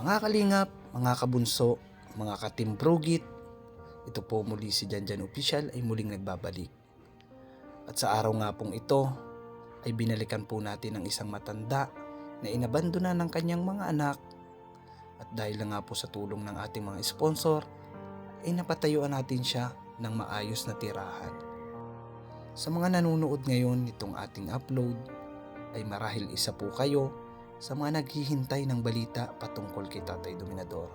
Mga kalingap, mga kabunso, mga katimbrugit, ito po muli si Janjan Official ay muling nagbabalik. At sa araw nga pong ito ay binalikan po natin ang isang matanda na inabandona ng kanyang mga anak. At dahil nga po sa tulong ng ating mga sponsor ay napatayuan natin siya ng maayos na tirahan. Sa mga nanonood ngayon nitong ating upload ay marahil isa po kayo sa mga naghihintay ng balita patungkol kay Tatay Dominador.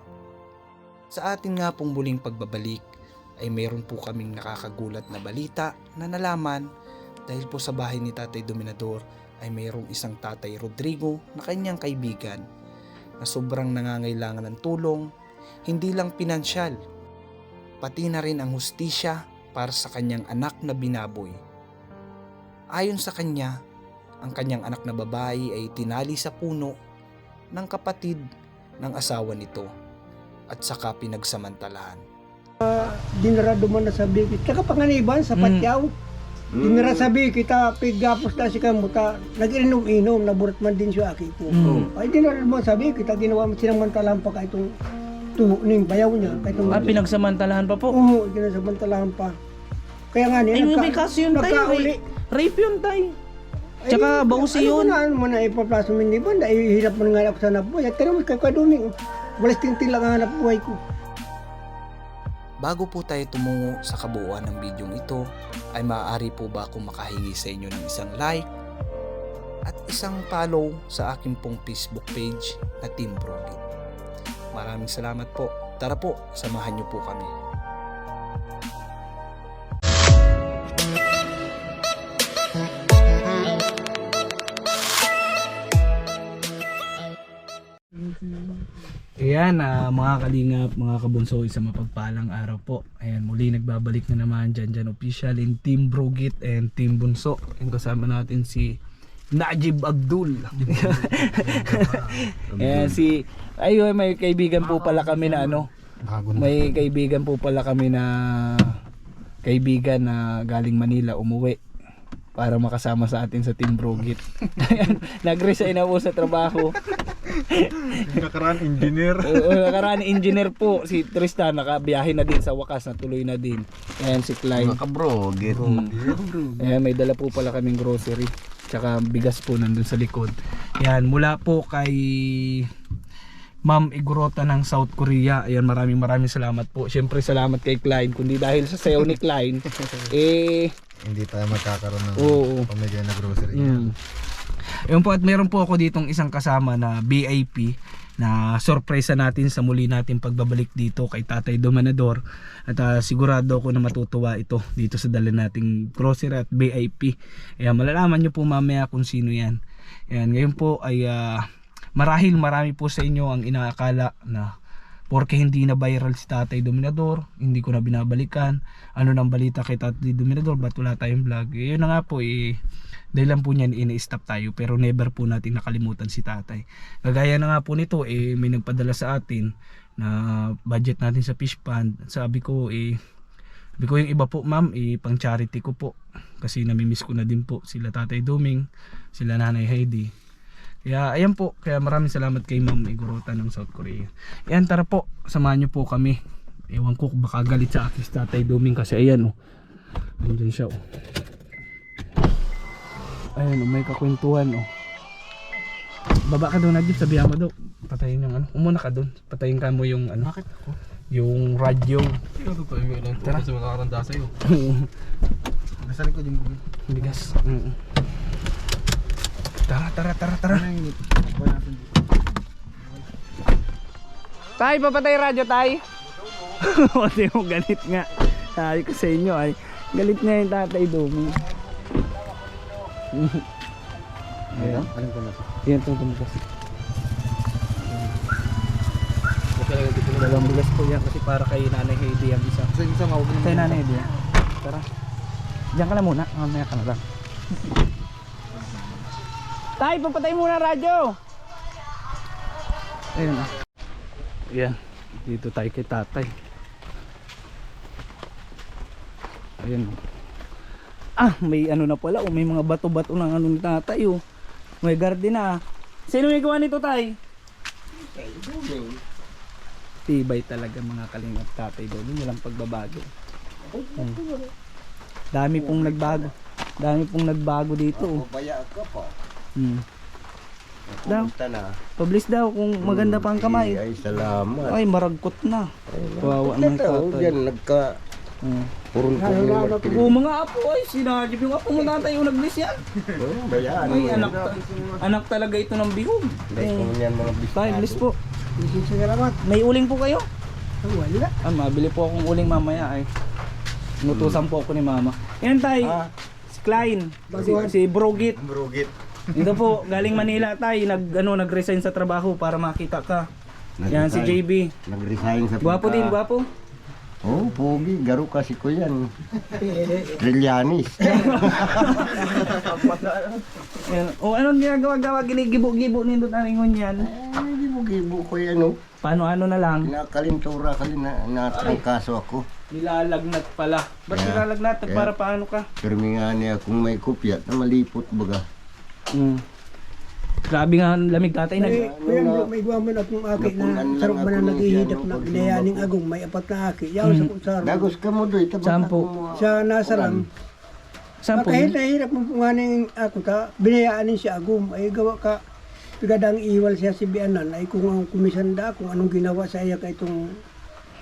Sa atin nga pong muling pagbabalik ay mayroon po kaming nakakagulat na balita na nalaman dahil po sa bahay ni Tatay Dominador ay mayroong isang Tatay Rodrigo na kanyang kaibigan na sobrang nangangailangan ng tulong, hindi lang pinansyal, pati na rin ang hustisya para sa kanyang anak na binaboy. Ayon sa kanya, ang kanyang anak na babae ay tinali sa puno ng kapatid ng asawa nito at saka pinagsamantalahan. Dinarado man na sabi kita kapanganiban sa patyaw. Dinara sabi kita pigapos na si kamuta nag-inom-inom naburat man din siya aki ko. Ay dinara mo sabi kita ginawa mo sinamantalahan pa ka itong tuho ning bayaw niya kay itong Pinagsamantalahan pa po. Oo, ginasamantalahan pa. Kaya nga niya Ay, may kaso yun tayo. Rape yun tayo. Tsaka bausi yun. Ano man na ipaplaso mo hindi ba? Nahihirap man nga ako sa hanap buhay. At tira mo kayo kaduming. Walas tintil lang ang hanap buhay ko. Bago po tayo tumungo sa kabuuan ng bidyong ito, ay maaari po ba akong makahingi sa inyo ng isang like at isang follow sa aking pong Facebook page na Team Brogit. Maraming salamat po. Tara po, samahan niyo po kami. Ayan, mga kalingap, mga kabunso, isang mapagpalang araw po. Ayan, muli nagbabalik na naman Janjan Official in Team Brogit and Team Bunso. And kasama natin si Najib Abdul. Ayan, may kaibigan po pala kami na may kaibigan po pala kami na kaibigan na galing Manila umuwi para makasama sa atin sa Team Brogit. Nag-resign na po sa trabaho. Nakaraan engineer. Nakaraan engineer po si Tristan, nakabiyahe na din sa wakas, natuloy na din. Ayan si Klein. Makabrogit. Ayan, may dala po pala kaming grocery. Tsaka bigas po nandun sa likod. Ayan, mula po kay Ma'am Igorota ng South Korea. Ayan, maraming salamat po. Siyempre salamat kay Klein. Kundi dahil sa sayo ni Klein, Hindi tayo magkakaroon ng pamilya na grocery. Ayun po, at meron po ako ditong isang kasama na VIP na sorpresa natin sa muli natin pagbabalik dito kay Tatay Dominador. At sigurado ako na matutuwa ito dito sa dala nating grocery at VIP. Ayan, malalaman nyo po mamaya kung sino yan. Ayan, ngayon po ay marahil marami po sa inyo ang inaakala na porque hindi na viral si Tatay Dominador, hindi ko na binabalikan. Ano nang balita kay Tatay Dominador, ba't wala tayong vlog? Yun na nga po, dahil lang po niyan ina-stop tayo, pero never po natin nakalimutan si Tatay. Kagaya na nga po nito, may nagpadala sa atin na budget natin sa fish pond. Sabi ko yung iba po ma'am, pang charity ko po. Kasi namimiss ko na din po sila Tatay Doming, sila Nanay Heidi. Kaya ayan po, kaya maraming salamat kay Ma'am Igorota ng South Korea. Ayan, tara po, samahan nyo po kami. Ewan ko baka galit sa akin si Tatay Doming kasi ayan nandun siya Ayan may kakwentuhan Baba ka doon Najib, sabihan mo daw. Patayin yung umuna ka doon. Patayin ka mo yung Bakit ako? yung radyo. Tara. Kasi makakaranda sa'yo. Nasa likod yung Bigas. Tara. Tay, papatay radyo, tay. Hindi mo galit nga. Sabi ko sa inyo ay galit nga yung Tatay Domi. Ayan. Anong ko na ito? Yan itong tumugas. Dalawang bigas po yan kasi para kay Nanay Heidi ang isa. Kasi isa mawag Kay Nanay Heidi yan. Tara. Diyan ka lang muna. Mamaya ka na lang. Tay, papatay muna radyo. Ayun Ayan. Dito tayo kay Tatay. Ayan may na pala may mga bato-bato ng ni Tatay May garden na. Sino may gawa nito, Tay? Tibay talaga mga kalingap tatay doon. Walang pagbabago. Dami pong nagbago. Dami pong nagbago dito. Oh. Baya ka pa. Daw, Pumunta na. publish daw kung maganda pa ang kamay. Ay, salamat. Ay, maragkot na. Kawawa ng Ito, tatay. yan, nagka... Purun ko Oo, mga apo ay sinadjib yung apo mo tatay yung nag-bless yan. Bayaan. Ay, anak talaga ito ng bihog. Dahil kung yan mga bisita. Tay, bless po. Salamat. May uling po kayo? Wala. Mabili po akong uling mamaya ay. Nutusan po ako ni mama. Yan tay, si Klein, si Brogit. Brugit. Dito po, galing Manila tay, nag-resign sa trabaho para makita ka. Yan si JB. Nag-resign sa Gwapo din, gwapo. Oh, pogi. Garo kasi ko yan. Trillianis. Yan. O anong ginagawa-gawa, ginigibo-gibo nindot ang ingon yan. Ay, gibo-gibo ko yan, oh. Paano-ano na lang. Kinakalintura kasi natrangkaso ako. Nilalagnat pala. Ba't Yeah. nilalagnat? Yeah. Para paano ka? Pero nga niya kung may kopya na malipot baga. Grabe nga ang lamig tatay. Kuya, may guwaman akong aki na Napunan lang sarap ba na ako ng naghihidap siyano, na pag ginayaning sumabak. agong may apat na aki. Yaw sa kutsaro. Dagos ka mo doy. Sampo. Siya nasa lang. Saan po Kahit yun? nahirap mo punganing ako ta, binayaanin siya agum. Ay gawa ka, pigadang iwal siya si Bianan. Ay kung ang kumisanda, kung anong ginawa sa iya ka itong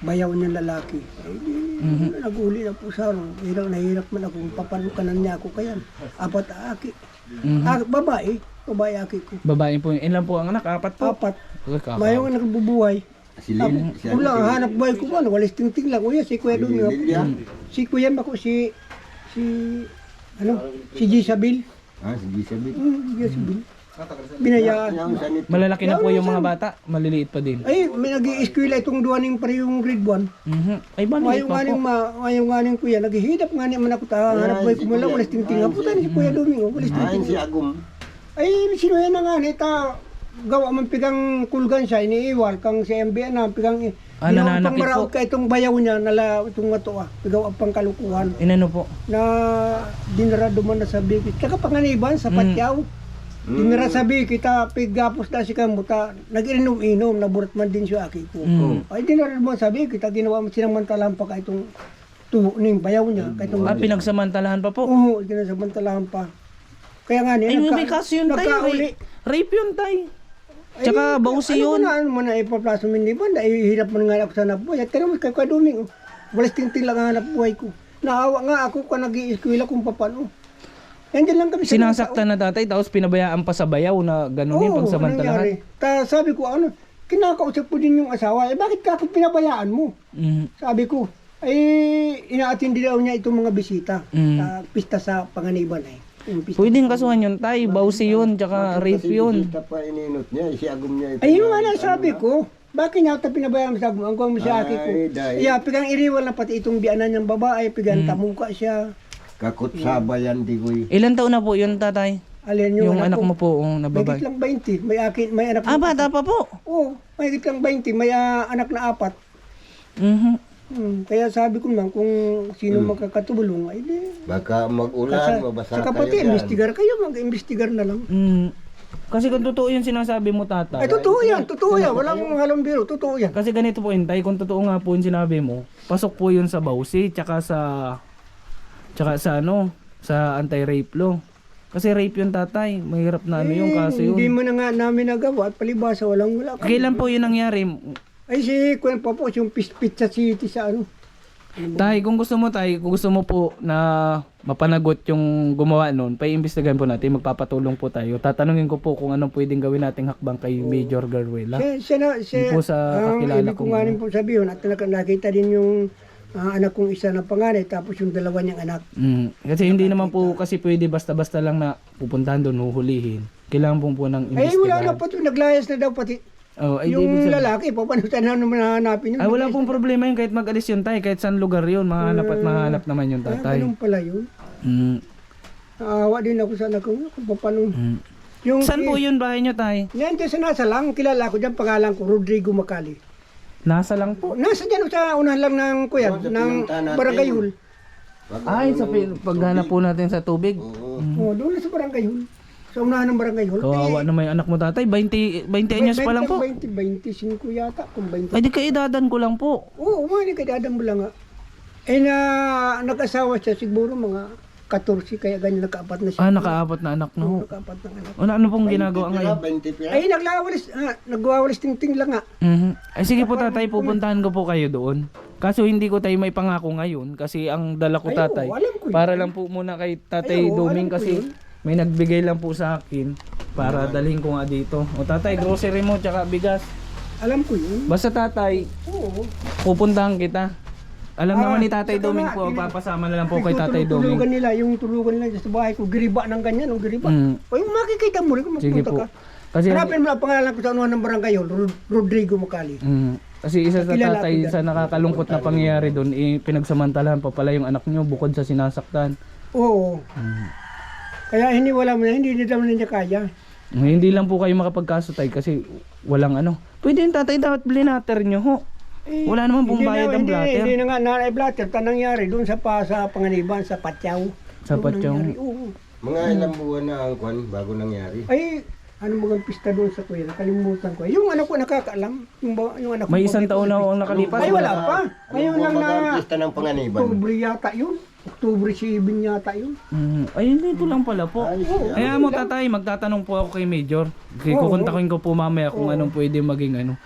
bayaw niyang lalaki. Ay di, nag-uli na po sa ron. Nahirap man akong papanukanan niya ako kayan. Apat na aki. Babae aki ko. Babae po yun. Ilan po ang anak? Apat po? Apat. Uy, kakao. Mayroong anak bubuhay. Silin. Wala, hanap buhay ko man. Walis tingting lang. Kuya, si Kuya Domingo. Si Kuya ako, si Gisabel. Si Gisabel. Gisabel. Binayaan. Malalaki na po yung mga bata. Maliliit pa din. Ay, may nag-i-eskwela itong duwaning pa yung grade 1. Ay, maliit pa po. Mayong nganing kuya, naghihidap nga naman ako ta. Hanap buhay ko man lang. Walis tingting. Aputan si Kuya Domingo. Walis Ayon tingting. si Agum. Ay, sino yan na nga ta. Gawa man pigang kulgan siya, iniiwal kang si MB na pigang nananakit maraot po. ka itong bayaw niya nala itong ato pigaw ang pangkalukuhan Inano po? na dinarado man na sa bikit kaka panganiban sa patyaw dinara sa bikit pigapos na si kamuta nag-inom-inom naburat man din siya aki ko ay dinarado man sa bikit ginawa mo sinamantalahan pa ka itong tubo ning bayaw niya ka itong Pinagsamantalahan pa po? oo ginasamantalahan pa kaya nga niya Ay, may kaso yun tayo. Rape yun tayo. Tsaka bausi yun. Ano mo na ipaplaso mo hindi ba? Hirap mo nga ako sa hanap buhay. At kaya mo kay Kaduming. Walas tingting lang ang hanap buhay ko. Naawa nga ako ka nag-i-eskwela kung paano. Yan lang kami. Sinasaktan na tatay tapos pinabayaan pa sa bayaw na gano'n yung pagsamantalahan. Sabi ko kinakausap ko din yung asawa. Bakit ka ako pinabayaan mo? Sabi ko, inaatindi daw niya itong mga bisita. Pista sa Panganiban Pwedeng kasuhan yun tay, bausi yun, tsaka rape yun. Kita pa ininot niya, si Agum niya. Ay, yung nga sabi ko, bakit niya ito pinabayaan sa agum? Ang kuha mo siya aki ko. Yeah, pigang iriwal na pati itong bianan niyang babae, pigang tamuka siya. Kakot sabayan di ko. Ilan taon na po yun tatay? Alin Yung anak mo po, May nababay. lang 20, may anak na. Bata pa po. Oo, may lang 20, may anak na 4. Kaya sabi ko man kung sino makakatulong ay di. Baka mag-ulan, mabasa Saka kayo pati dyan. investigar kayo, mag-investigar na lang. Kasi kung totoo yung sinasabi mo tatay. Ay totoo yan, walang halong biro, totoo yan. Kasi ganito po intay, kung totoo nga po yung sinabi mo, pasok po yun sa bausi, tsaka sa sa anti-rape law. Kasi rape yun tatay, mahirap na yung kaso yun. Hindi mo na nga namin nagawa at palibasa, wala. Kailan po yun nangyari? Ay si Kuya Papos, yung Pizza City sa Tay, kung gusto mo po na mapanagot yung gumawa nun, paiimbestigahan po natin, magpapatulong po tayo. Tatanungin ko po kung anong pwedeng gawin nating hakbang kay Major Garuela. Siya po sa kakilala ibig ko kong nga rin po sabihin at nakita din yung anak kong isa na panganay tapos yung dalawa niyang anak. Kasi hindi naman po kasi pwede basta-basta lang na pupuntahan doon, huhulihin. Kailangan po ng Ay imbestigahan. wala na po, naglayas na daw pati. Yung lalaki, paano saan naman hanapin yun? Ay, wala pong problema yun kahit mag-alis yun tay, kahit saan lugar yun, mahanap at mahanap naman yung tatay. Ganun pala yun. Naawa din ako sa anak ko, kung paano. Saan po yun bahay nyo tay? Yan dyan sa nasa lang, kilala ko dyan, pangalan ko, Rodrigo Macali. Nasa lang po. Nasa dyan sa unahan lang ng kuya, ng Barangay Hul. Ay, sa paghanap po natin sa tubig. Doon sa Barangay Hul. sa unahan ng barangay hall. Kawawa na may anak mo tatay, 20 anyos pa lang po. 25 yata, kung 20. Ay di kaedadan ko lang po. Oo, mga kadadang mo lang nga. Eh nag-asawa siya siguro mga 14, kaya ganyan nakaapat na siya. Ah, nakaapat na anak na ho. Nakaapat na anak. Ano pong ginagawa ngayon? 20 pira. Ay, nagwawalis ting-ting lang nga. Mhm. Ay sige po tatay, pupuntahan ko po kayo doon. Kaso hindi ko tayo may pangako ngayon kasi ang dala ko Ay, tatay. oo, alam ko yun. Para lang po muna kay Tatay Ay, oo, Doming alam ko kasi yun. may nagbigay lang po sa akin para dalhin ko nga dito. O tatay, grocery mo tsaka bigas. Alam ko yun. Basta tatay, Oo. pupuntahan kita. Alam naman ni Tatay saka Doming nga, po, papasama na lang po kay Tatay Doming. Tulugan nila, yung tulugan nila sa bahay ko, giriba ng ganyan, o giriba. Mm. O yung makikita mo rin kung Sige magpunta po. ka. Kasi Hanapin mo lang pangalan ko sa anuhan ng barangay hall, Rodrigo Macali. kasi isa sa Kilala tatay ko yan. sa nakakalungkot na pangyayari doon, pinagsamantalahan pa pala yung anak nyo bukod sa sinasaktan. Oo. Kaya hindi wala mo na, hindi naman niya kaya. Hindi lang po kayo makapagkaso tay kasi walang ano. Pwede yung tatay dapat blinater nyo ho. Eh, Wala naman pong hindi bayad ang blatter. Hindi na nga na-blatter. Tanang nangyari doon sa Panganiban, sa Patyaw. Sa Doon Patyaw. nangyari, Oo. Mga ilang buwan na ang kwan bago nangyari. Ay, ano mga pista doon sa kuya, nakalimutan ko. Yung anak ko nakakaalam. Yung anak ko. May isang taon na ho ang nakalipas. Ay, wala pa. Ngayon lang na Pista ng panganiban. Oktubre yata yun. Oktubre 7 yata yun. Ay, dito lang pala po. Ay, Kaya mo tatay, magtatanong po ako kay Major. Kukontakin ko po mamaya kung anong pwede maging ano.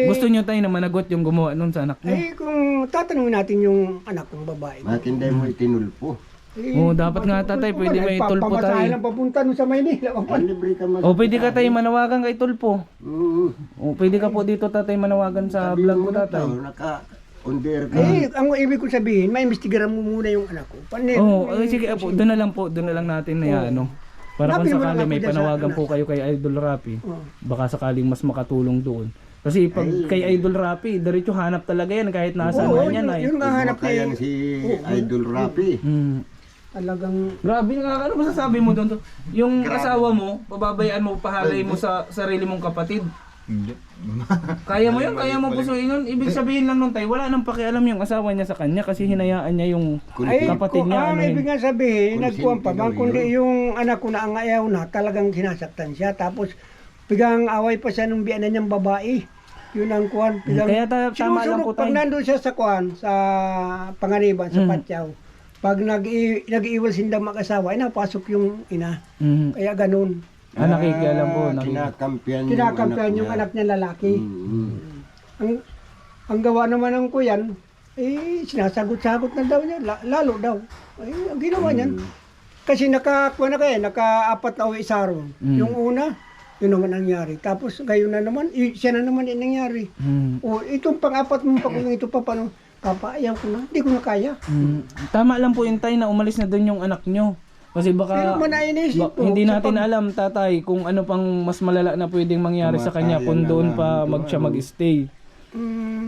Gusto nyo tayo na managot yung gumawa nun sa anak nyo. Eh, kung tatanungin natin yung anak kong babae. Matinday mo itinulpo. Oo, dapat nga, tatay, pwede may tulpo tayo. Pamasahe lang papunta nun sa Maynila. Ang libre ka O pwede ka tayo manawagan kay Tulpo. Oo. O pwede ka po dito tatay manawagan sa vlog ko tatay. Naka-under ka. Eh, ang ibig ko sabihin, may investigaran mo muna yung anak ko. Oo, sige po, doon na lang po, doon na lang natin na ano. Para kung Hanapin mo lang sakali ako may dyan sa panawagan anak. po kayo kay Idol Rapi, Oo. baka sakaling mas makatulong doon. Kasi pag kay Idol Rapi, diretso hanap talaga yan kahit nasaan Oo, man yan ay. yun nga hanap Kaya niya. si Idol Rapi. Talagang Grabe nga, ano masasabi mo doon? Yung asawa mo, pababayaan mo, pahalay mo sa sarili mong kapatid. Kaya mo yun, kaya mo pusuin yun. Ibig sabihin lang nun tayo, wala nang pakialam yung asawa niya sa kanya kasi hinayaan niya yung kapatid niya. ang Ano ibig yun. nga sabihin, Kung nagkuhan pa sino bang yun. kundi yung anak ko na ang ayaw na, talagang sinasaktan siya. Tapos, bigang away pa siya nung biyanan niyang babae. Yun ang kuhan. Kaya tama lang po Pag tayo. nandun siya sa kuhan, sa Panganiban, sa Patyaw, pag nag-iiwal sindang mag-asawa, ay napasok yung ina. Kaya ganun. Nakikialam po. Kinakampiyan Kinakampihan yung anak niya lalaki. Ang gawa naman ng kuyan, sinasagot-sagot na daw niya, lalo daw. Ay, ang ginawa niyan. Kasi naka-apat na uwi sa araw. Yung una, yun naman nangyari. Tapos ngayon na naman, siya na naman yung nangyari. O itong pang-apat mo pa kung ito pa paano, ayaw ko na, hindi ko na kaya. Tama lang po yung tay na umalis na doon yung anak nyo. Kasi Pero baka manainisip po. hindi sa natin alam tatay kung ano pang mas malala na pwedeng mangyari sa kanya kung doon pa siya mag-stay.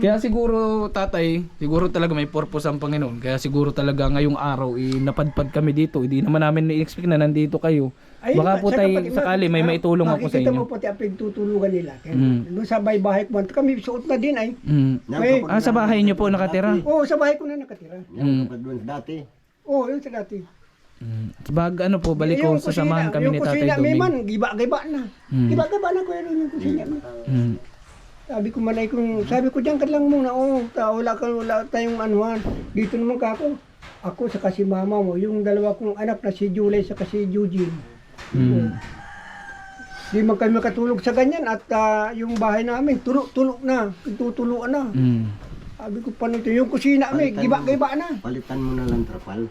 Kaya siguro tatay, siguro talaga may purpose ang Panginoon. Kaya siguro talaga ngayong araw napadpad kami dito. Hindi naman namin na-expect na nandito kayo. Baka po tayo sakali may maitulong ako sa Makikita inyo. mo pati ang pagtutulungan nila. Doon sa bahay ko, kami suot na din ay. Sa bahay niyo po nakatira? Oo, sa bahay ko na nakatira. Yung kapag doon dati. Oo, yun sa dati. Bag ano po, balik ko sasamahan kami ni Tatay Yung kusina, may man, Doming. giba-giba na. Giba-giba na ko yun yung kusina. Sabi ko manay kung, sabi ko diyan ka lang muna, wala tayong anuhan. Dito naman ka ako sa kasi mama mo, yung dalawa kong anak na si Julie sa kasi Eugene. Di man kami makatulog sa ganyan at yung bahay namin, tulog na, tutuluan na. Sabi ko paano ito, yung kusina may, giba-giba na. Palitan mo na lang trapal.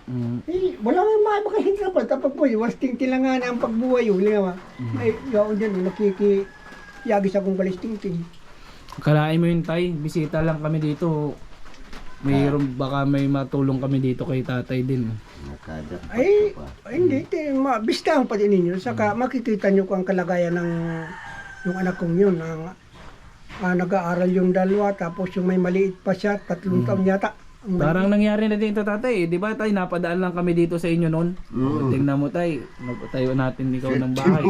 Wala nga makahitra pa, tapos po, wasting tilangan ang pagbuhay yun, nga ay, yaon dyan, nakikiyagis akong balisting-ting. Kalain mo yun tay, bisita lang kami dito. Mayroon baka may matulong kami dito kay tatay din. Nakadat Ay, pa. hindi, bistahan pa din ninyo, saka makikita nyo kung ang kalagayan ng yung anak kong yun, nag-aaral yung dalawa, tapos yung may maliit pa siya, 3 taon yata. Parang nangyari na dito tatay, di ba tay, napadaan lang kami dito sa inyo noon. Tingnan mo tay, napatayo natin ikaw ng bahay.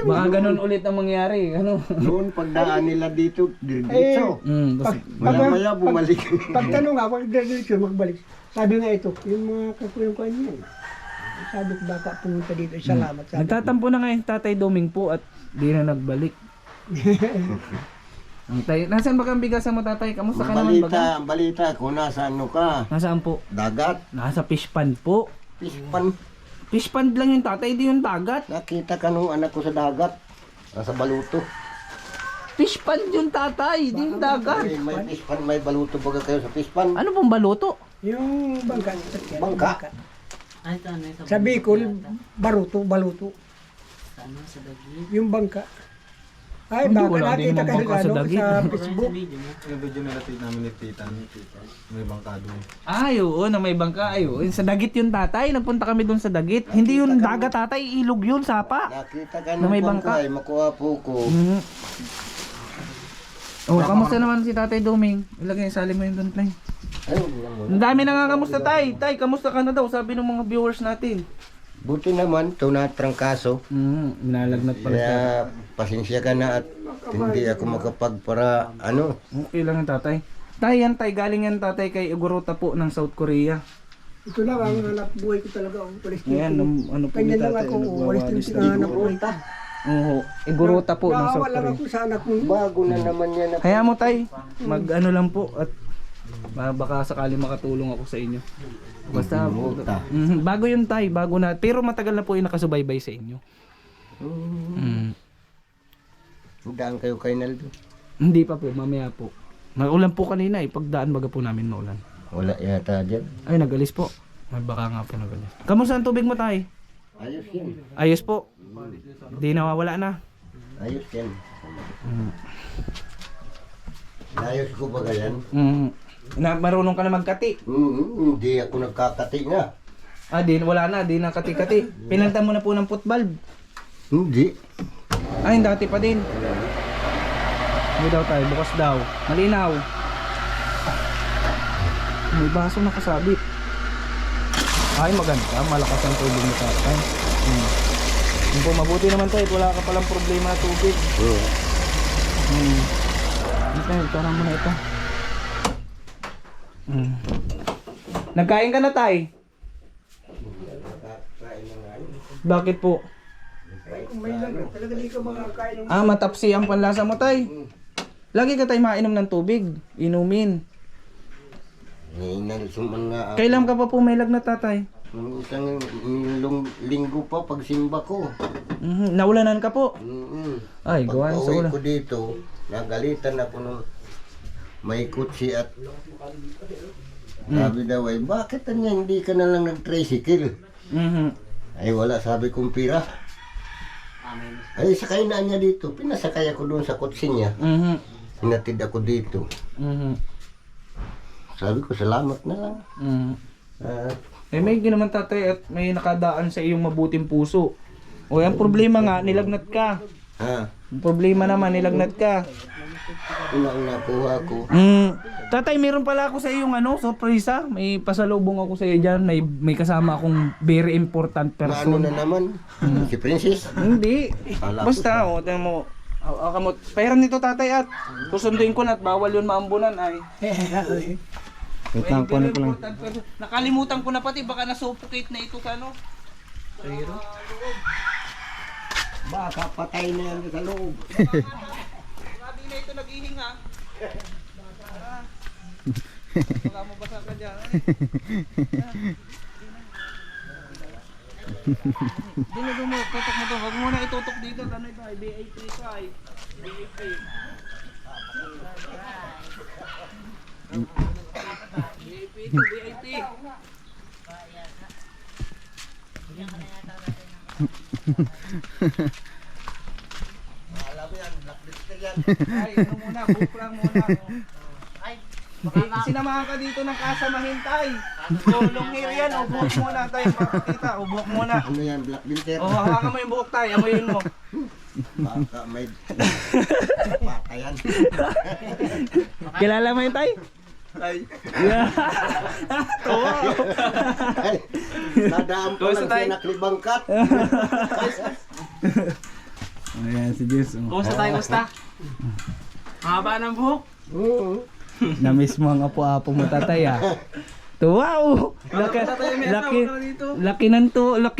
Baka ganun ulit ang mangyari, ano? Noon pagdaan nila dito, diretso. Maya-maya bumalik. Pagtanong nga, pag diretso magbalik. Sabi nga ito, yung mga kakuyong ko niya. Sabi ko baka pumunta dito. Salamat. Sabi ko. Nagtatampo na ngayon Tatay Doming po at di na nagbalik. Ang tay, nasaan ba kang bigasan mo Tatay? Kamusta ka naman baga? Ang balita ko, nasa ano ka? Nasaan po? Dagat. Nasa fish pond po. Pispan. Fish pond lang yung Tatay, di yung dagat. Nakita ka nung anak ko sa dagat. Nasa baluto. Fish pond yung Tatay, di yung dagat. May pispan, may baluto baga kayo sa pispan. Ano pong baluto? Yung bangka. Bangka. Sa Bicol, baluto. Yung bangka. Ay, Hindi, baka wala din nakita mga ka bangka sa sa Dagit. sa Facebook. Yung video na namin ni Tita. May bangkado. Ay, oo, na may bangka. Ay, oo. Sa Dagit yung Tatay, nagpunta kami doon sa Dagit. Hindi yung dagat Tatay, ilog yun, sapa. Nakita ka Na nung may bangka. bangka. Makuha po ko. Mhm. Oh, kamusta naman si Tatay Doming? Ilagay, sali mo yun doon, Tay. Ay, wala mo. Ang dami na nga kamusta, Tay. Tay, kamusta ka na daw? Sabi ng mga viewers natin. Buti naman, ito na trangkaso. Nalagnat pala siya. Kaya pasensya ka na at hindi ako makapag para ano. Okay lang yung Tatay. Tay, yan Tay. Galing yan Tatay kay Igorota po ng South Korea. Ito lang ang hanap buhay ko talaga. Ayan, ano po ni Kanya lang Tatay. ako, walis Nagwawalis din na. hanap buhay ko. Oo, Igorota po ng South Naawa lang Korea. ako sa anak mo. Bago na naman yan. Kaya mo Tay, mag ano lang po at baka sakali makatulong ako sa inyo. Basta bago yun Tay, bago na. Pero matagal na po yung nakasubaybay sa inyo. Daan kayo kay Naldo. Hindi pa po, mamaya po. Maulan po kanina eh, pagdaan baga po namin maulan. Wala yata dyan. Ay, nagalis po. Ay, baka nga po nagalis. Kamusta ang tubig mo Tay? Ayos yan. Ayos po. Di nawawala na. Ayos yan. Ayos ko ba yan? Marunong ka na magkati. Hindi ako nagkakati nga. Ah, wala na, di na kati-kati. Pinalta mo na po ng footbulb. Hindi. Ay, dati pa din. Hindi daw tayo, bukas daw. Malinaw. May baso nakasabit. Ay, maganda. Malakas ang tubig mo tatay. Yung po, mabuti naman tayo. Wala ka palang problema na tubig. Ito, tarang mo na ito. Nagkain ka na tay? Bakit po? May lang, talaga di ka makakain. Ah, matapsi ang panlasa mo tay. Lagi ka tayo mainom ng tubig. Inumin. Nagsuman nga ako. Kailan ka pa po may lagnat tatay? Nung isang linggo pa pagsimba ko. Naulanan ka po? Ay, Pag gawan sa uwi ulan. ko dito, nagalitan ako nung may kutsi at sabi daw ay, bakit niya hindi ka na lang nag-tricycle? Ay wala, sabi kong pira. Ay sakay na niya dito, pinasakay ako doon sa kutsi niya. Hinatid ako dito. Sabi ko, salamat na lang. Eh may ginaman tatay at may nakadaan sa iyong mabuting puso. O yung problema nga, nilagnat ka. Ang problema naman, nilagnat ka. Unang nakuha ko. Tatay, meron pala ako sa iyong surprise ha. May pasalubong ako sa iyo dyan. May kasama akong very important Ano person. na naman? Si Princess? Hindi. Kala ko Basta, tingnan mo. Kamot. Pahiram nito tatay at susunduin ko na at bawal yun maambunan ay. Nakalimutan ko na pati baka nasuffocate na ito sa Pero Baka patay na yan sa loob. Grabe na ito naghihinga. Baka mabasa ka dyan. Dino mo, tutok mo doon. Huwag mo na itutok dito. Ano ito? BAP ito ay. BAP. BAP ito, BAP. Ay, ano muna, book lang muna. Sinamahan ka dito ng kasamahin tay. Long hair yan, o buhok muna tayo makakita, o buhok muna. Ano yan, black filter? O hawakan mo yung buhok tayo, amoyin mo. Baka may patayan. Kilala mo yun tay? Ay, Yeah. Oo. ay, nadaan pa Kumusta lang tayo? siya naklibangkat. Ayan si Diyos. Kumusta tayo, kumusta? Haba ng buhok. Oo. Na-miss mo ang apo-apo mo tatay ah. Wow! Laki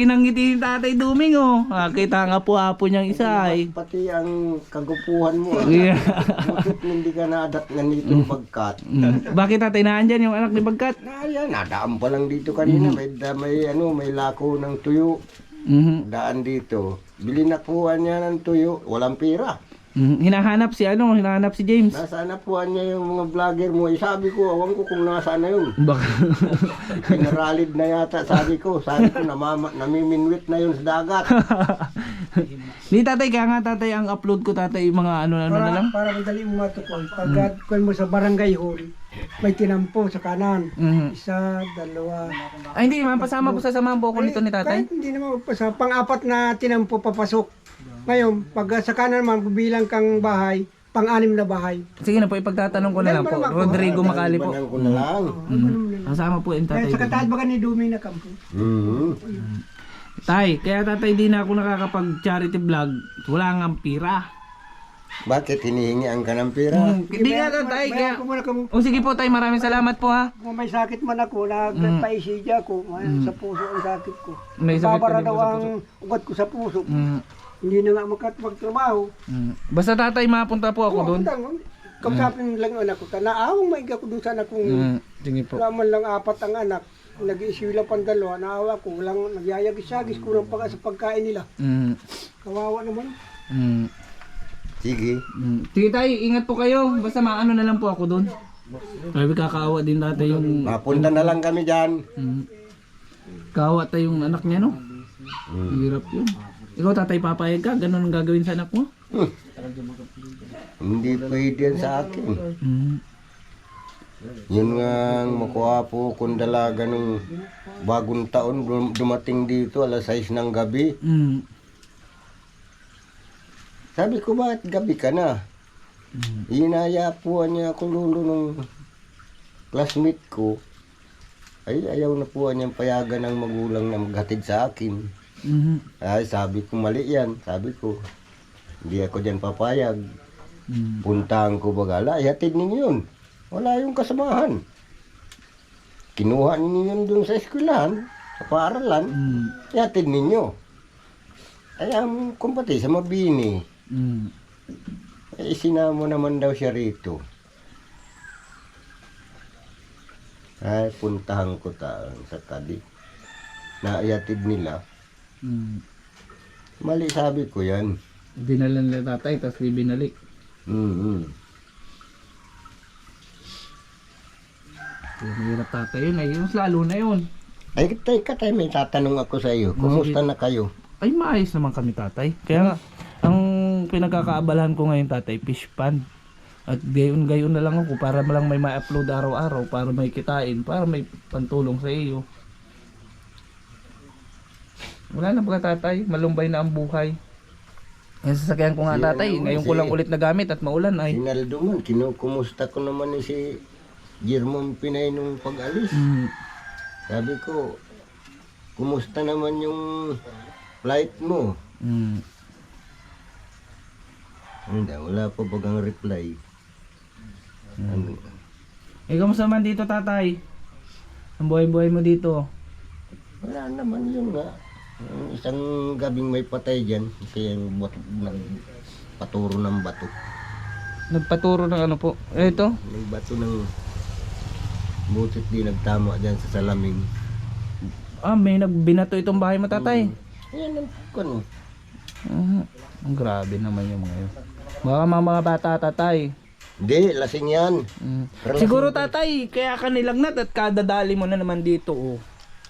ng ngiti ni Tatay Duming oh. Kita nga po apo niyang isa ay. Pati ang kagupuhan mo. Yeah. Bakit hindi ka naadat nga nito bagkat? Bakit tatay naandyan yung anak ni Bagkat? Ayan, nadaan pa lang dito kanina. May lako ng tuyo. Daan dito. Bili na kuha niya ng tuyo. Walang pira. Hinahanap si James. Nasaan na po niya yung mga vlogger mo. Sabi ko, awan ko kung nasaan na yun. Baka Generalid na yata, sabi ko, namiminwit na yun sa dagat. Ni tatay, kaya nga tatay ang upload ko tatay yung mga ano na lang. Para madali mo matukol. Pag kuwan mo sa barangay hall, may tinampo sa kanan. Isa, dalawa. Ay hindi, mapasama ko sa samahan po ako nito ni tatay. Kahit hindi naman sa pang-apat na tinampo papasok. Ngayon, pag sa kanan naman, bilang kang bahay, pang-anim na bahay. Sige na po, ipagtatanong ko na lang po. Rodrigo Macali po. Ko na lang. Kasama po yung Kaya tatay. sa kataas ba ni Dumi na kampo? Tay, kaya tatay di na ako nakakapag-charity vlog. Wala nga pira. Bakit hinihingian ka ng pira? Hindi nga tatay, kaya... Kung muna kung O sige po tay, maraming salamat po ha. may sakit man ako, nagpaisidya ko, sa puso ang sakit ko. May sakit ka Babara din daw po sa ang ugat ko sa puso. Mm, Hindi na nga magtrabaho. Basta tatay, mapunta po ako doon. Kausapin lang yung anak ko. Naawang maiga ko doon sa anak kong Sige po. laman lang apat ang anak. Nag-iisiw lang pang dalawa. Naawa ko. Walang nagyayagis-yagis. Kurang pa sa pagkain nila. Kawawa naman. Sige. Sige tayo, ingat po kayo. Basta maano na lang po ako doon. Sabi kakaawa din tatay yung... Mapunta na lang kami dyan. Kawa tayo yung anak niya no? Hirap yun. Ikaw tatay, papayag ka? Ganun ang gagawin sa anak mo? Hindi pwede yan sa akin. Yun nga ang makuha po kung dalaga nung bagong taon dumating dito alas 6 ng gabi. Sabi ko, bakit gabi ka na? Inaya po niya ako lulo nung classmate ko. Ay, ayaw na po niyang payagan ng magulang na maghatid sa akin. Ay, sabi ko, mali yan. Sabi ko, hindi ako dyan papayag. Puntahan ko bagala, ihatid ninyo yun. Wala yung kasamahan. Kinuha ninyo yun dun sa eskwelahan, sa paaralan, ihatid ninyo. Ay, ang kumpati sa Mabini, ay isinamo naman daw siya rito. Ay, puntahan ko sa kadi. Na ihatid nila. Mali sabi ko yan. Dinala nila tatay, tapos binalik. Mahirap tatay yun, ay mas lalo na yun. Ay, tay, may tatanong ako sa iyo. Kumusta na kayo? Ay maayos naman kami tatay. Kaya nga, ang pinagkakaabalahan ko ngayon tatay, fish pan. At gayon na lang ako para lang may ma-upload araw-araw, para may kitain, para may pantulong sa iyo. Wala na ba tatay, malumbay na ang buhay. Yung sasakyan ko nga tatay, ngayon ko lang ulit nagamit at maulan ay. Sinaldo man, kinukumusta ko naman ni si Jermon Pinay nung pag-alis. Sabi ko, kumusta naman yung flight mo? Hindi, wala pa bagang reply. Kamusta man dito tatay? Ang buhay-buhay mo dito? Wala naman yun nga. Isang gabing may patay dyan, kaya nagpaturo ng bato. Nagpaturo ng ano po? Ito? May bato ng butit di nagtama dyan sa salaming. May nagbinato itong bahay mo tatay. Ayan ang kano. Ang grabe naman yung mga yun. Mga bata tatay. Hindi, lasing yan. Siguro tatay, kaya ka nilagnat at kadadali mo na naman dito oh.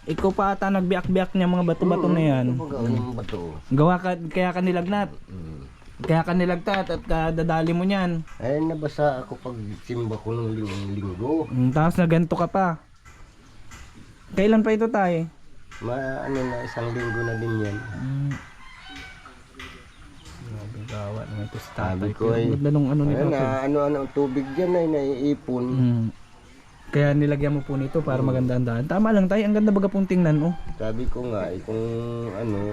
Ikaw pa ata nagbiak-biak niya mga bato-bato na yan. Bato. Kaya ka nilagnat. Kaya ka nilagtat at kadadali mo niyan. Ay, nabasa ako pag simba ko ng linggo. Tapos na ganito ka pa. Kailan pa ito tay? Ano na, isang linggo na din yan. Gawa naman ito sa Sabi tatay. ko ay, Ano nito? ano tubig dyan ay naiipon. Kaya nilagyan mo po nito para maganda ang daan. Tama lang tay, ang ganda baga pong tingnan oh. Sabi ko nga, kung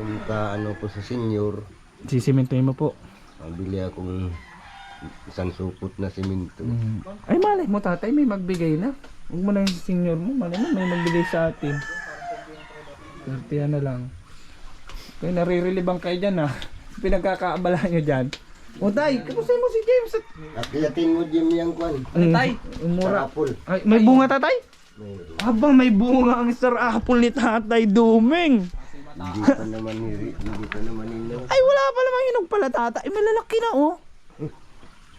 mukha ko sa senior, Sisimentohin mo po. bili akong isang supot na simento. Ay malay mo tatay, may magbigay na. Huwag mo na yung senior mo, malay mo may magbigay sa atin. 30 na lang. Kaya narirelibang kayo dyan ha. Pinagkakaabala nyo dyan. O tay, kamusta mo si James? Akiyatin mo Jim yung kwan. Tay, mura. Apple. Ay, may bunga tatay? Mayroon. Aba, may bunga ang star apple ni tatay Duming. Hindi pa naman hindi pa naman inaw. Ay, wala pa naman hinog pala tatay. Ay, malalaki na oh.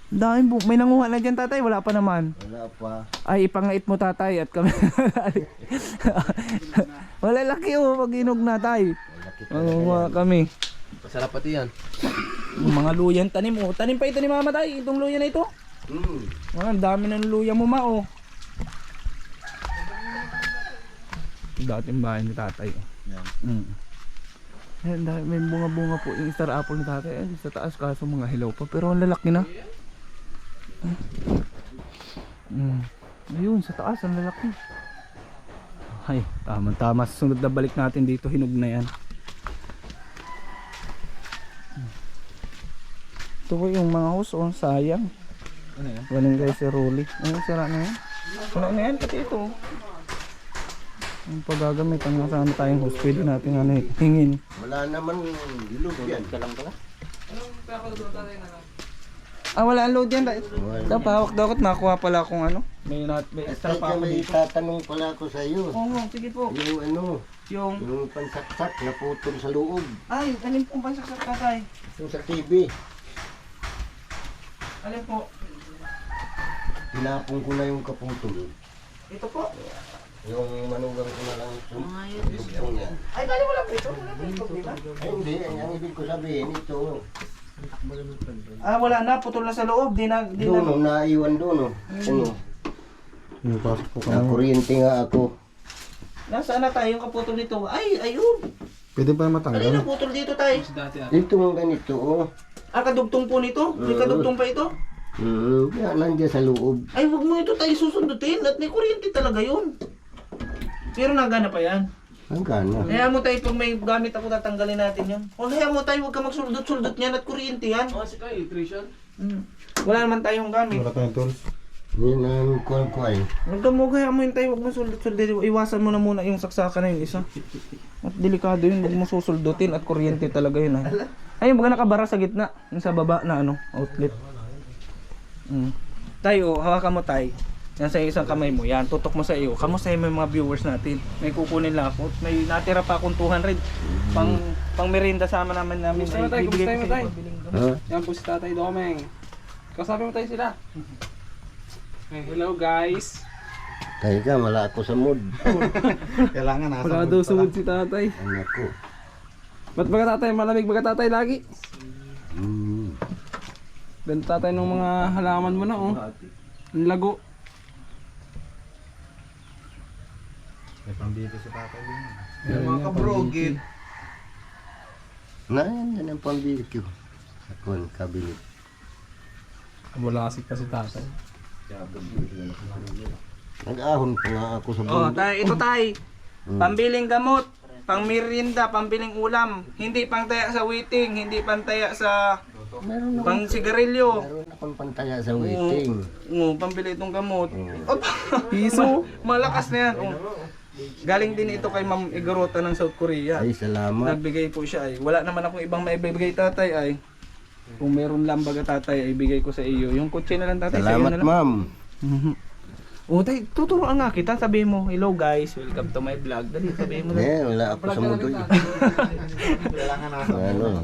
Dahil may nanguha na dyan tatay, wala pa naman. Wala pa. Ay, ipangait mo tatay at kami. Wala laki oh, pag hinog na tay. Manguha kami. Masarap pati yan. Mga luyan tanim oh. Tanim pa ito ni mama tay, itong luyan na ito. Ang dami ng luya mo ma oh. Dating bahay ni tatay oh. Ayan, may bunga-bunga po yung star apple ni tatay. Ay, sa taas kaso mga hilaw pa. Pero ang lalaki na. Ayun, sa taas ang lalaki. Ay, tama-tama. Sunod na balik natin dito, hinog na yan. Ito po yung mga hose, oh, sayang. Ano yan? Walang guys si Rolly. Ayun, sira na yan. Sira na yan, pati ito. Ang paggagamitan nga sana tayong hose, pwede natin ano, hingin. Wala naman ilog yan. Wala ang load yan. Wala. Dapat hawak daw at nakuha pala akong ano. May extra Teka, pa ako may dito. tatanong pala ako sa iyo. Oo, sige po. Yung ano, Yung, yung pansaksak na putol sa loob. ay, alin pong pansaksak tatay? Yung sa TV. Alin po? Tinapon ko na yung kaputol. Ito po. Yung manugang ko na lang yung niya. Ay, dali wala po ito. Wala po ito. Ay hindi, ang ibig ko sabihin ito. Wala na. Putol na sa loob. Di na. Doon, naiwan doon. Ano? Pasok po Nakuryente nga ako. Nasaan na tayo yung kaputol nito? Ay, ayun. Pwede pa matanggal. Alin ang putol dito tayo? Ito ang ganito, oh. Kadugtong po nito? May kadugtong pa ito? Yan, nandiyan sa loob. Ay, wag mo ito tayo susundutin. At may kuryente talaga yun. Pero nagana pa yan. Hanggang na. Kaya mo tayo pag may gamit ako tatanggalin natin yun. O kaya mo tayo huwag ka magsuldot-suldot niyan at kuryente yan. Si Kai, electrician. Wala naman tayong gamit. Wala tayong tools. Yan ang kuwan ko ay. Huwag ka mo kaya mo yun tayo huwag mo suldot-suldot. Iwasan mo na muna yung saksakan na yun isa. At delikado yun. Huwag mo susuldutin at kuryente talaga yun. Ayun, baga nakabara sa gitna. Yung sa baba na ano, outlet. Tayo, hawakan mo tayo. Yan sa isang kamay mo. Yan, tutok mo sa iyo. Kamusta yung mga viewers natin? May kukunin lang ako. May natira pa akong 200. Pang merienda sama namin. Gusto mo tayo, gusto mo tayo. Ha? Yan po si Tatay Domeng. Kausapin mo tayo sila. Hello guys. Kaya ka, wala ako sa mood. Kailangan nasa wala daw sumod si Tatay. Anak ko. Ba't baga Tatay malamig baga Tatay lagi? Benta Tatay ng mga halaman mo na oh. Ang lago. May pambili sa tatay din. Yung mga kabrogit. Yan ang pambirikyo. Ako ang kabinet. Wala kasi Tatay. Nag-ahon pa nga ako sa Oh, bundok. ito tay. Pambiling gamot, pang merienda, pambiling ulam. Hindi pang taya sa waiting, hindi pang taya sa Meron pang sigarilyo. Meron akong pantaya sa waiting. Pambili itong gamot. Piso. Malakas na yan. Galing din ito kay Ma'am Igorota ng South Korea. Ay, salamat. Nagbigay po siya ay. Wala naman akong ibang maibigay tatay ay. Kung meron lang baga tatay ay bigay ko sa iyo. Yung kutsi na lang tatay sa iyo Salamat, na lang. ma'am. O tay, tuturuan nga kita. Sabihin mo, hello guys, welcome to my vlog. Dali, sabihin mo na. Wala ako sa mundo. Ano,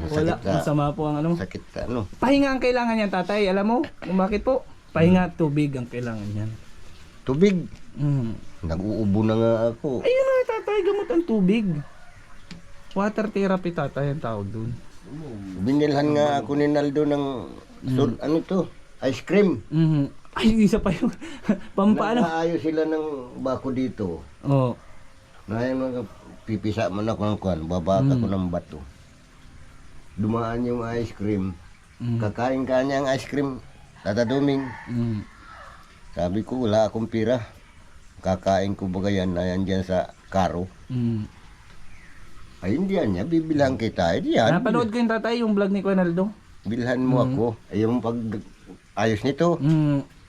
Wala, sakit ka. masama po ang ano. Sakit ka, ano? Pahinga ang kailangan yan tatay. Alam mo kung bakit po? Pahinga at tubig ang kailangan yan. Tubig. Mm. Nag-uubo na nga ako. Ayun na tatay, gamot ang tubig. Water therapy tatay ang tawag dun. Binilhan nga ako ni Naldo ng ano to? Ice cream. Ay, isa pa yung pampaano. Nakaayos sila ng bako dito. Oo. Ngayon mga pipisa man ako ng kwan, babaka ko ng bato. Dumaan yung ice cream. Kakain ka niya ang ice cream. Tataduming. Sabi ko, wala akong pira. Kakain ko ba yan na yan dyan sa karo? Ay, hindi yan niya. Bibilang kita. Ay, di yan. Napanood ko yung tatay, yung vlog ni Kuya Naldo. Bilhan mo ako. Ay, yung pag ayos nito.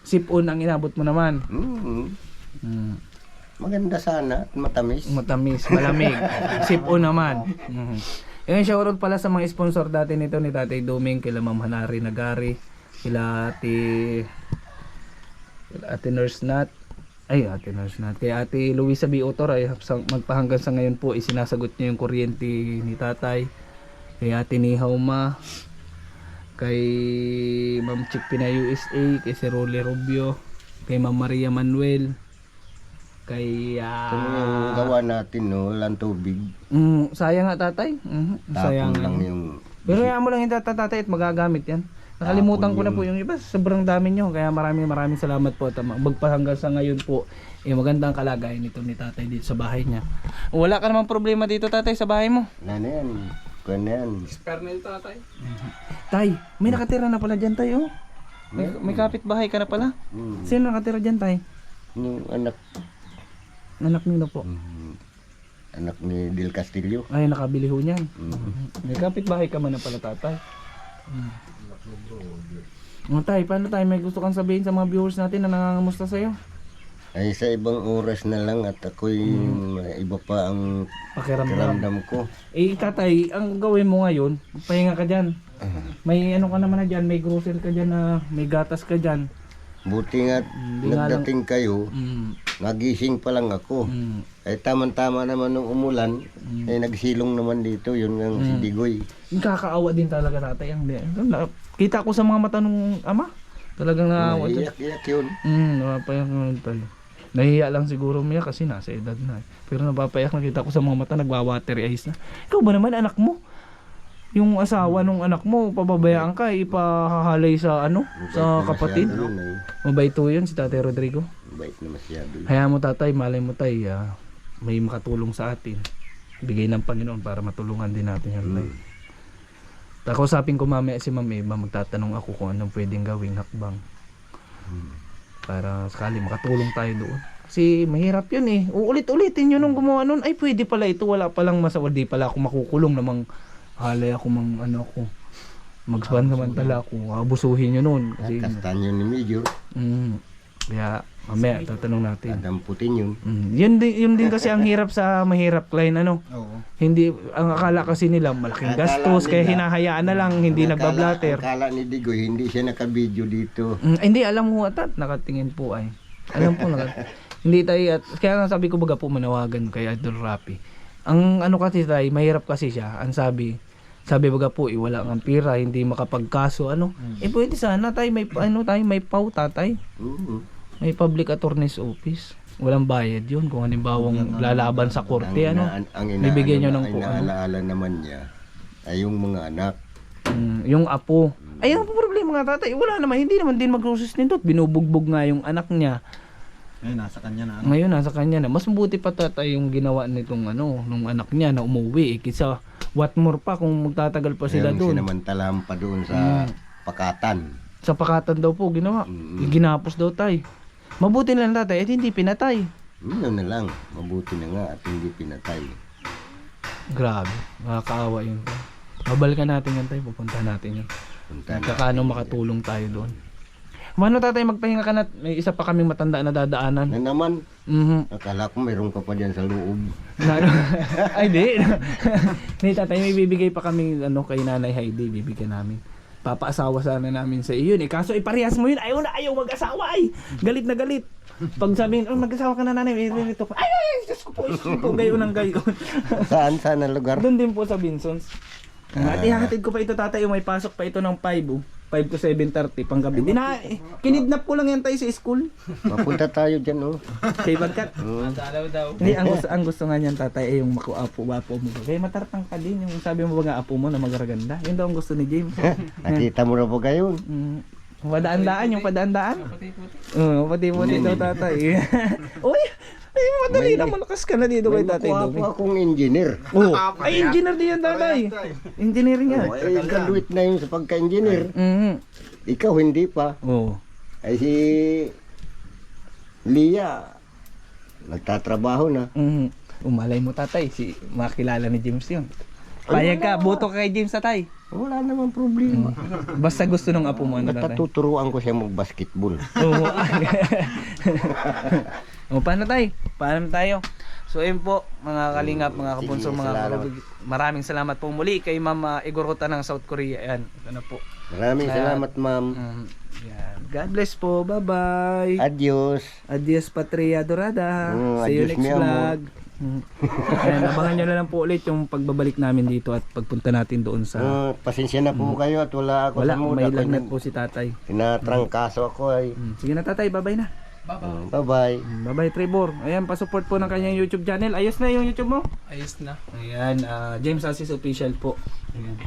Sipon ang inabot mo naman. Maganda sana at matamis. Matamis, malamig. Sipon naman. Yung shoutout pala sa mga sponsor dati nito ni Tatay Doming, kila Ma'am Hanari Nagari, kila Ate Nurse Nat, kay Ate Luisa B. Otor ay magpahanggang sa ngayon po isinasagot niya yung kuryente ni Tatay, kay Ate Nihaw Ma, kay Ma'am Chick Pina USA, kay si Rolly Rubio, kay Ma'am Maria Manuel, kay Ito yung gawa natin, no? Walang tubig. sayang nga tatay. Sayang Tapon lang nga. yung... Pero yan mo lang yung tatay at magagamit yan. Nakalimutan ko na po yung iba. Sobrang dami nyo. Kaya maraming salamat po. Magpahanggang sa ngayon po, magandang kalagayan nito ni tatay dito sa bahay niya. Wala ka namang problema dito tatay sa bahay mo. Ano yan? Kuwan na yan. Spare na yung tatay. Tay, may nakatira na pala dyan tayo. May kapitbahay ka na pala. Sino nakatira dyan tay? Yung anak Anak nyo na po. anak ni Del Castillo. Ay, nakabili ho niyan. May kapitbahay ka man na pala tatay. Tay, paano tayo? May gusto kang sabihin sa mga viewers natin na nangangamusta sa'yo? Ay sa ibang oras na lang at ako'y iba pa ang Pakiramdam. kiramdam ko. Tatay, ang gawin mo ngayon, pahinga ka dyan. May ano ka naman na dyan, may grocery ka dyan, may gatas ka dyan. Buti nga nagdating kayo, nagising pa lang ako. Ay tama-tama naman nung umulan, ay nagsilong naman dito, yun ang si Digoy. Yung kakaawa din talaga tatay. Kita ko sa mga mata nung ama. Talagang naawa dyan. Iyak-iyak yun. Napapayak naman tayo. Nahiya lang siguro niya kasi nasa edad na. Pero napapayak, nakita ko sa mga mata, nagwa-watery eyes na. Ikaw ba naman anak mo? Yung asawa nung anak mo, pababayaan ka, ipahahalay sa sa kapatid. Masyado yun, ay. Mabait to yun si Tatay Rodrigo. Bait na masyado yun. Hayaan mo tatay, malay mo tay, may makatulong sa atin. Bigay ng Panginoon para matulungan din natin yan tay. Kausapin ko mamaya si Ma'am Eva, magtatanong ako kung anong pwedeng gawing hakbang. Para sakali makatulong tayo doon. Kasi mahirap yun Uulit-ulitin yun nung gumawa nun. Ay pwede pala ito, wala palang masawa. Di pala ako makukulong namang halay ako magsamantala ako. Abusuhin nyo nun. Kasi, Kastanyo ni Major, kaya mamaya tatanong natin. adamputin yun. Yun din kasi ang hirap sa mahirap Klein Hindi ang akala kasi nila malaking gastos kaya hinahayaan na lang hindi nagbablatter. Akala ni Digoy, hindi siya nakabidyo dito. Hindi alam mo atat nakatingin po ay. Alam po hindi tayo kaya nga sabi ko baga po manawagan kay Idol Rapi. Ang kasi tayo mahirap kasi siya. Ang sabi baga po wala ang pira, hindi makapagkaso pwede sana tayo may may PAW tatay. May public attorney's office. Walang bayad yun kung halimbawang lalaban sa korte bibigyan nyo ng inaalaala naman niya ay yung mga anak. Yung apo. Ay ang problema nga tatay, wala naman, hindi naman din magsusustinto. Binubugbog nga yung anak niya. Ngayon nasa kanya na. Ngayon nasa kanya na. Mas mabuti pa tatay yung ginawa nitong nung anak niya na umuwi kaysa what more pa kung magtatagal pa sila doon. Sinamantalahan pa doon sa Pakatan. Sa Pakatan daw po ginawa. Ginapos daw tay. Mabuti na lang tatay at hindi pinatay. Yun na lang, mabuti na nga at hindi pinatay. Grabe, nakakaawa yun. Babalikan natin yan tayo, pupunta natin yun. Kakano makatulong tayo doon. Mano tatay, magpahinga ka na, may isa pa kaming matanda na dadaanan. Na naman, akala ko mayroon ka pa dyan sa loob. Ay di. Hindi tatay, may bibigay pa kami kay Nanay Heidi, bibigyan namin. Papaasawa sana namin sa iyo kaso iparehas mo yun, ayaw mag-asawa galit na galit. Pag sabihin, mag-asawa ka na nanay, ito pa. Ay, Diyos ko po, gayon ng gayon. Saan na lugar? Doon din po sa Binsons. At ihahatid ko pa ito tatay, may pasok pa ito ng 5 to 7:30 panggabi. Kinidnap ko lang yan tayo sa school. Mapunta tayo dyan Kay Bagkat. Hindi, ang gusto nga niyan tatay ay yung makuapo-wapo mo. Kaya matartang ka din, yung sabi mo ba nga apo mo na magaraganda. Yun daw ang gusto ni James. Nakita mo na po gayon. Padaan-daan, yung padaan-daan. Pati-pati daw tatay. Uy! Ay, madali na malakas ka na dito kay tatay Domi. May akong engineer. Ay, engineer din yan tatay. Engineering yan. Ay, graduate na yun sa pagka-engineer. Ikaw hindi pa. Ay si Lia, nagtatrabaho na. Umalay mo tatay, makilala ni James yun. Payag ka, boto ka kay James tatay. Wala namang problema. Basta gusto ng apo mo, ano, Basta tatay? tuturuan ko siya mag-basketball. Oo. O, paano tayo? Paano tayo? So ayun po mga kalingap, mga kapunso, Sige, mga salamat. karubig. Maraming salamat po muli kay Ma'am Igor Ruta ng South Korea. Ayan, ano po. Maraming salamat, ma'am. Yan. God bless po. Bye-bye. Adios. Adios Patria Dorada. See you adios, next mi amor. vlog. Ayan, abangan nyo na lang po ulit yung pagbabalik namin dito at pagpunta natin doon sa... Pasensya na po kayo at wala ako Wala, sa mood. may Ako lagnat po si tatay. Tinatrangkaso ako ay. Sige na tatay, bye-bye na. Bye-bye. Bye-bye Trevor. Ayan, pa-support po ng kanyang YouTube channel. Ayos na yung YouTube mo? Ayos na. Ayan, James Assis Official po. Ayan.